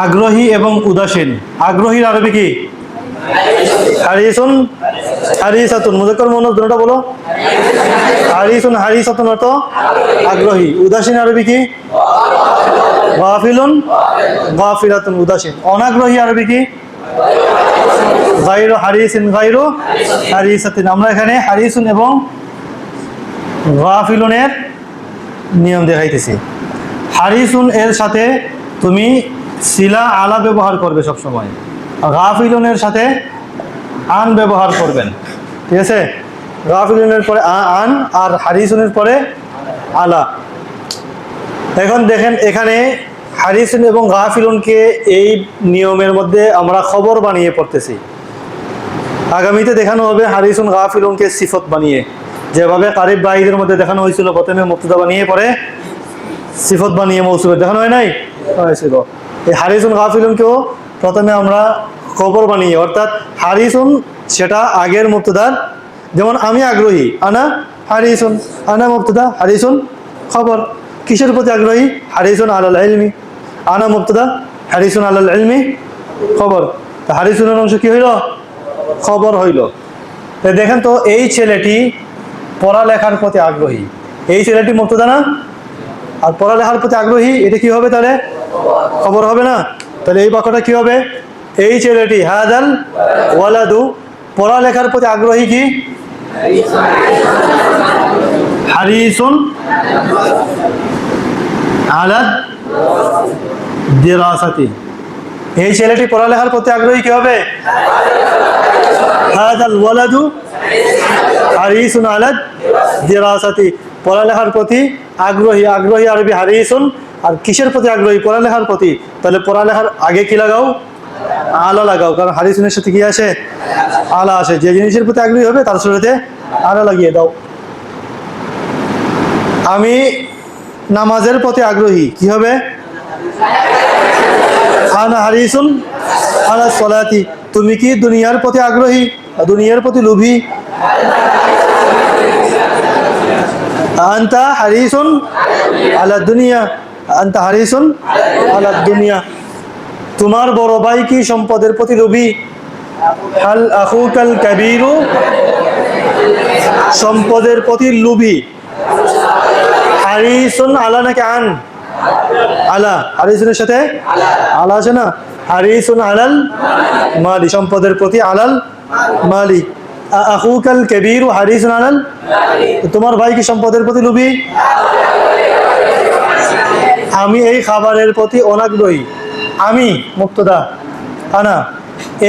আগ্রহী এবং উদাসীন। আগ্রহীর আরবি কি? হারিসুন হারিসাতুন। মুজাক্কার মুয়ান্নাস দুটোটা বলো। হারিসুন হারিসাতুন অর্থ আগ্রহী। উদাসীন আরবি কি? গাফিলুন গাফিলাতুন উদাসীন। অনাগ্রহী আরবি কি? গায়রু হারিসিন গায়রু হারিসাতিন। আমরা এখানে হারিসুন এবং গাফিলুনের নিয়ম দেখাইতেছি। হারিসুন এর সাথে তুমি সিলা আলা ব্যবহার করবে সব সময়। গাফিলুনের সাথে আন ব্যবহার করবেন, ঠিক আছে? গাফিলুনের পরে আন আর হারিসুনের পরে আলা। এখন দেখেন এখানে হারিসুন এবং গাফিলুনকে এই নিয়মের মধ্যে আমরা খবর বানিয়ে পড়তেছি। আগামীতে দেখানো হবে হারিসুন গাফিলুনকে সিফত বানিয়ে, যেভাবে কারিব বাঈদের মধ্যে দেখানো হয়েছিল। প্রথমে মুবতাদা বানিয়ে পরে সিফত বানিয়ে মৌসুফ দেখানো হয় নাই হয়েছিল। এই হারিসুন গাফিলুনকেও প্রথমে আমরা খবর বানিয়ে, অর্থাৎ হারিসুন সেটা আগের মুবতাদার। যেমন আমি আগ্রহী, আনা হারিসুন, আনা মুবতাদা হারিসুন খবর। কিসের প্রতি আগ্রহী? হারিসুন আলাল ইলমি। আনা মুবতাদা হারিসুন আলাল ইলমি খবর। তো হারিসুনের অংশ কি হইল? খবর হইল। দেখেন তো এই ছেলেটি পড়ালেখার প্রতি আগ্রহী। এই ছেলেটি মুবতাদা না? আর পড়ালেখার প্রতি আগ্রহী, এটা কি হবে তাহলে? খবর হবে না? তাহলে এই বাক্যটা কি হবে? এই ছেলেটি হাদাল ওয়ালাদু পড়ালেখার প্রতি আগ্রহী কি? হারিসুন আলা দিরাসাতি। এই ছেলেটি পড়ালেখার প্রতি আগ্রহী কি হবে? হাদাল ওয়ালাদু হারিসুন আলা দিরাসাতি পড়ালেখার প্রতি আগ্রহী। আগ্রহী আরবি হারিসুন। আর কিসের প্রতি আগ্রহী? পড়ালেখার প্রতি। তাহলে পড়ালেখার আগে কি লাগাও? আলা লাগাও, কারণ হারিসুনের সাথে কি আসে? আলা আসে। যে জিনিসের প্রতি আগ্রহী হবে তার সাথে আলা লাগিয়ে দাও। আমি নামাজের প্রতি আগ্রহী, কি হবে? আনা হারিসুন আলা সলাতি। তুমি কি দুনিয়ার প্রতি আগ্রহী? দুনিয়ার প্রতি লোভী। আনতা হারিসুন আলা দুনিয়া। আনতা হারিসুন আলা দুনিয়া। তোমার বড় ভাই কি সম্পদের প্রতি লোভী? হাল আখুকাল কাবীরু সম্পদের প্রতি লোভী। হারিসুন আলা নাকি আন? আলা। হারিসুনের সাথে আলা আছে না? হারিসুন আলাল মালি সম্পদের প্রতি আলাল মালি। আখুকাল কাবীরু হারিসুন আলাল। তোমার ভাই কি সম্পদের প্রতি লোভী? আমি এই খাবারের প্রতি অনাগ্রহী। আমি মুবতাদা, আনা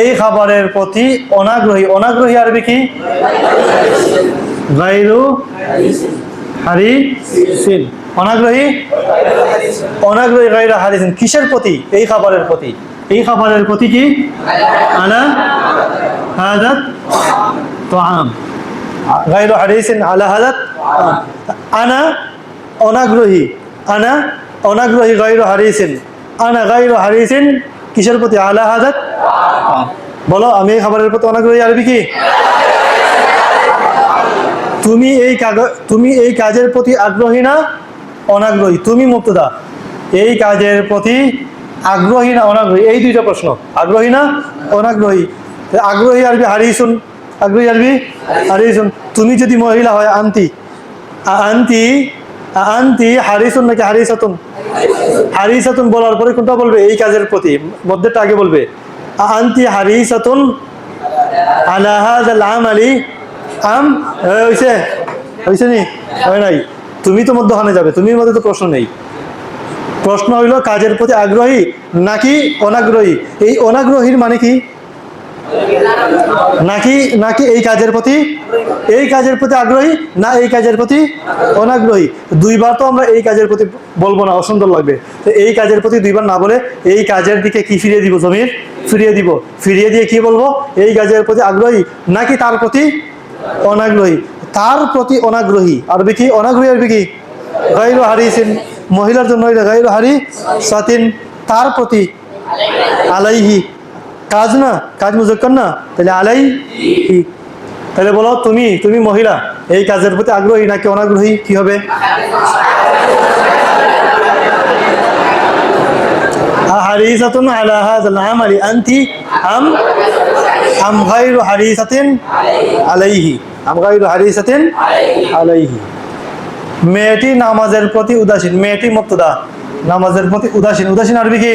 এই খাবারের প্রতি অনাগ্রহী। অনাগ্রহী আরবি কি? গায়রু হারিসিন। অনাগ্রহী অনাগ্রহী গায়রু হারিসিন। কিসের প্রতি? এই খাবারের প্রতি। এই খাবারের প্রতি কি? আনা হাদাত তাআম গায়রু হারিসিন আলা হাদাত। আনা অনাগ্রহী। আনা অনাগ্রহী গায়রু হারিসিন। আনা গায়রু হারিসিন কিসের প্রতি? আলা হাদাত। বলো আমি এই খাবারের প্রতি অনাগ্রহী আরবি কি? তুমি এই কাজের প্রতি আগ্রহী না অনাগ্রহী? তুমি মুবতাদা। এই কাজের প্রতি আগ্রহী না অনাগ্রহী? এই দুইটা প্রশ্ন। আগ্রহী না অনাগ্রহী? আগ্রহী আরবি হারিসুন। আগ্রহী আরবি হারিসুন। তুমি যদি মহিলা হয় আন্তি। আন্তি আন্তি হারিসুন নাকি হারিসাতুন? হারিসাতুন বলার পরে কোনটা বলবে? এই কাজের প্রতি মধ্যেটা আগে বলবে। আন্তি হারিসাতুন আলা হাযাল আমালি আম। হইছে? হইছে নি? হয় নাই। তুমি তো মধ্যখানে যাবে, তুমির মধ্যে তো প্রশ্ন নেই। প্রশ্ন হইল কাজের প্রতি আগ্রহী নাকি অনাগ্রহী। এই অনাগ্রহীর মানে কি? নাকি নাকি এই কাজের প্রতি আগ্রহী না এই কাজের প্রতি অনাগ্রহী। দুইবার তো আমরা এই কাজের প্রতি বলবো না, অসুন্দর লাগবে। তো এই কাজের প্রতি দুইবার না বলে এই কাজের দিকে কি ফিরিয়ে দিব? জমির ফিরিয়ে দিব। ফিরিয়ে দিয়ে কি বলবো? এই কাজের প্রতি আগ্রহী নাকি তার প্রতি অনাগ্রহী। তার প্রতি অনাগ্রহী আরবি কি? অনাগ্রহী আরবি কি? গায়রু হারিসিন। মহিলার জন্য গায়রু হারিসাতিন। তার প্রতি আলাইহি। কাজ না? কাজ মুজাক্কার না? তাহলে আলাইহি। তাহলে বলো তুমি মহিলা এই কাজের প্রতি আগ্রহী নাকি অনাগ্রহী? কি হবে? হারিসাতুন আলা হাযাল আমালি আনতি আম গায়রু হারিসাতিন আলাইহি, আম গায়রু হারিসাতিন আলাইহি। মেয়েটি নামাজের প্রতি উদাসীন, মেয়েটি মুবতাদা, নামাজের প্রতি উদাসীন, উদাসীন আরবি কি?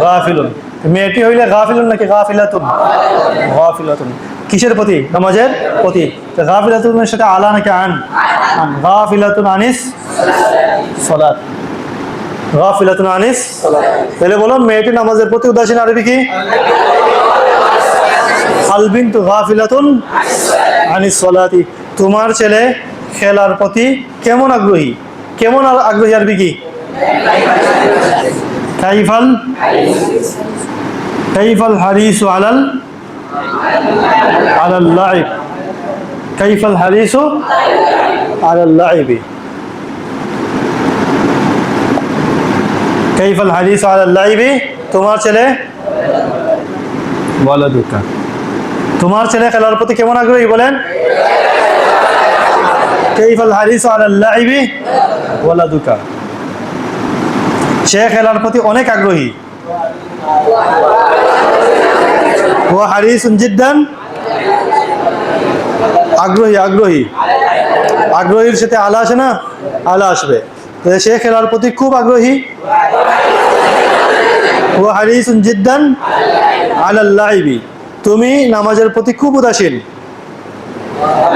গাফিলুন। মেয়েটি হইলে গাফিলুন নাকি গাফিলাতুন? গাফিলাতুন। কিসের প্রতি? নামাজের প্রতি। তো গাফিলাতুনের সাথে আলা নাকি আন? আন। গাফিলাতুন আনিস সালাত, গাফিলাতুন আনিস সালাত। তাহলে বলো মেয়েটি নামাজের প্রতি উদাসীন আরবি কি? আল বিনতু গাফিলাতুন আনিস সালাতি। তোমার ছেলে খেলার প্রতি কেমন আগ্রহী? কেমন আগ্রহী আরবি কি? কাইফাল, কাইফাল হারিসু আলাল আলাল লাইব, কাইফাল হারিসু আলাল লাইবি, কাইফাল হারিসু আলাল লাইবি। তোমার ছেলে বলো দুটা, তোমার ছেলে খেলার প্রতি কেমন আগ্রহী বলেন? কাইফাল হারিসু আলাল লাইবি ওয়ালাদুকা, সে খেলার প্রতি অনেক আগ্রহী। ওয়া হারিসুন জিদ্দান, আগ্রহী, আগ্রহী, আগ্রহীর সাথে আলা আসে না? আলা আসবে। সে খেলার প্রতি খুব আগ্রহী। ওয়া হারিসুন জিদ্দান আলাল লাইবি, তুমি নামাজের প্রতি খুব উদাসীন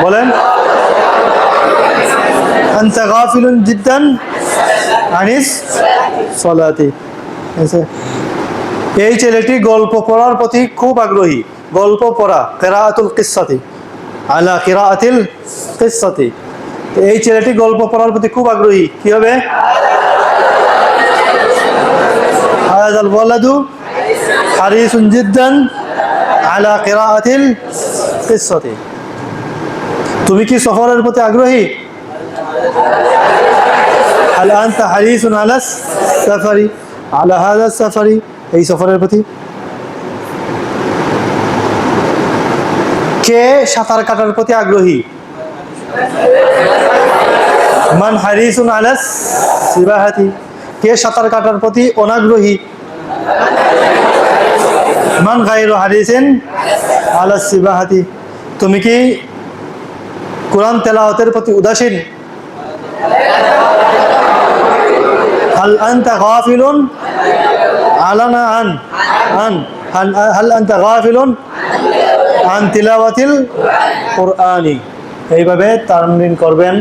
বলেন। আনতা গাফিলুন জিদ্দান আনিস সালাতি। এই ছেলেটি গল্প পড়ার প্রতি খুব আগ্রহী। গল্প পড়া, কিরাআতুল কিসসাতি, আলা কিরাআতিল কিসসাতি। এই ছেলেটি গল্প পড়ার প্রতি খুব আগ্রহী। কি হবে? হাযাল ওয়ালাদু হারিসুন জিদ্দান আলা কিরাআতিল কিসসাতি। তুমি কি সফরের প্রতি আগ্রহী? হাল আনতা হারিসুন আলা সাফারি, আলা হাযা সাফারি, এই সফরের প্রতি। কে সাঁতার কাটার প্রতি আগ্রহী? মান হারিসুন আলা সিবাহাতি, কে সাঁতার কাটার প্রতি অনাগ্রহী? মান গায়রু হারিসিন আলা সিবাহাতি। তুমি কি কোরআন তেলাওয়াতের প্রতি উদাসীন? হাল আনতা গাফিলুন আলানা আন আন, হাল আনতা গাফিলুন আন তিলাওয়াতিল কুরআনি। এইভাবে তামরিন করবেন।